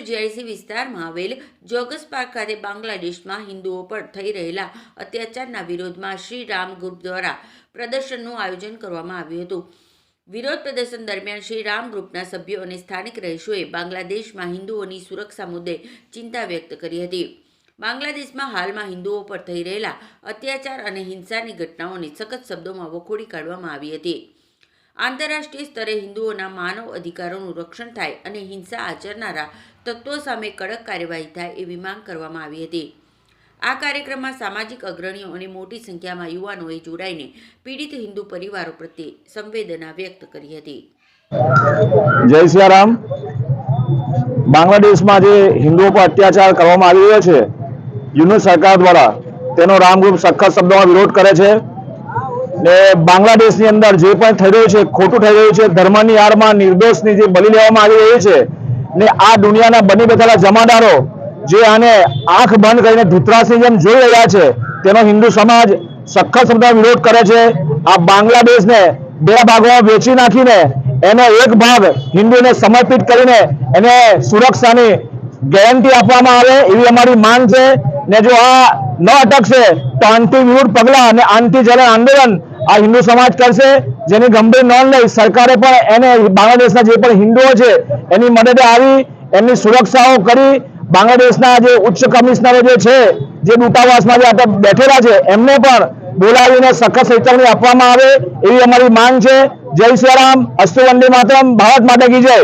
GIC વિસ્તારમાં આવેલ joggers park ખાતે બાંગ્લાદેશમાં હિન્દુઓ પર થઈ રહેલા અત્યાચારના વિરોધમાં શ્રી રામ ગ્રુપ દ્વારા પ્રદર્શનનું આયોજન કરવામાં આવ્યું હતું। વિરોધ પ્રદર્શન દરમિયાન શ્રી રામ ગ્રુપના સભ્યો અને સ્થાનિક રહીશોએ બાંગ્લાદેશમાં હિન્દુઓની સુરક્ષા મુદ્દે ચિંતા વ્યક્ત કરી હતી। બાંગ્લાદેશમાં હાલમાં હિન્દુઓ પર થઈ રહેલા અત્યાચાર અને હિંસાની ઘટનાઓને સખત શબ્દોમાં વખોડી કાઢવામાં આવી હતી। આંતરરાષ્ટ્રીય સ્તરે હિન્દુઓના માનવ અધિકારોનું રક્ષણ થાય અને હિંસા આચરનારા તત્વો સામે કડક કાર્યવાહી થાય એવી માંગ કરવામાં આવી હતી। આ કાર્યક્રમમાં સામાજિક અગ્રણીઓ અને મોટી સંખ્યામાં યુવાનોએ જોડાઈને પીડિત હિન્દુ પરિવારો પ્રત્યે સંવેદના વ્યક્ત કરી હતી। જય સિયારામ। બાંગ્લાદેશમાં જે હિન્દુઓ પર અત્યાચાર કરવામાં આવી રહ્યો છે યુનિટ સરકાર દ્વારા તેનો રામ ગ્રુપ સખત શબ્દોમાં વિરોધ કરે છે ને બાંગ્લાદેશની અંદર જે પણ થઈ રહ્યું છે ખોટું થઈ રહ્યું છે, ધર્મની આડમાં નિર્દોષની જે બલી લેવામાં આવી રહી છે ને આ દુનિયાના બની બેઠેલા જમાદારો જે આને આંખ બંધ કરીને ધૂતરાષ્ટ્રની જેમ જોઈ રહ્યા છે તેનો હિન્દુ સમાજ સખત શબ્દોમાં વિરોધ કરે છે। આ બાંગ્લાદેશને બે ભાગોમાં વેચી નાખીને એનો એક ભાગ હિન્દુને સમર્પિત કરીને એને સુરક્ષાની ગેરંટી આપવામાં આવે એવી અમારી માંગ છે ને જો આ ન અટકશે તો આંટી વિરુદ્ધ પગલા અને આંટી જલન આંદોલન આ હિન્દુ સમાજ કરશે, જેની ગંભીર નોંધ લઈ સરકારે પણ એને બાંગ્લાદેશના જે પણ હિન્દુઓ છે એની મદદે આવી એમની સુરક્ષાઓ કરી બાંગ્લાદેશના જે ઉચ્ચ કમિશનરો જે છે જે દૂતાવાસમાં જે આપણે બેઠેલા છે એમને પણ બોલાવીને સખત ચેતવણી આપવામાં આવે એવી અમારી માંગ છે। જય સિયારામ, અસ્તુ વંદે માતરમ, ભારત માતા કી જય।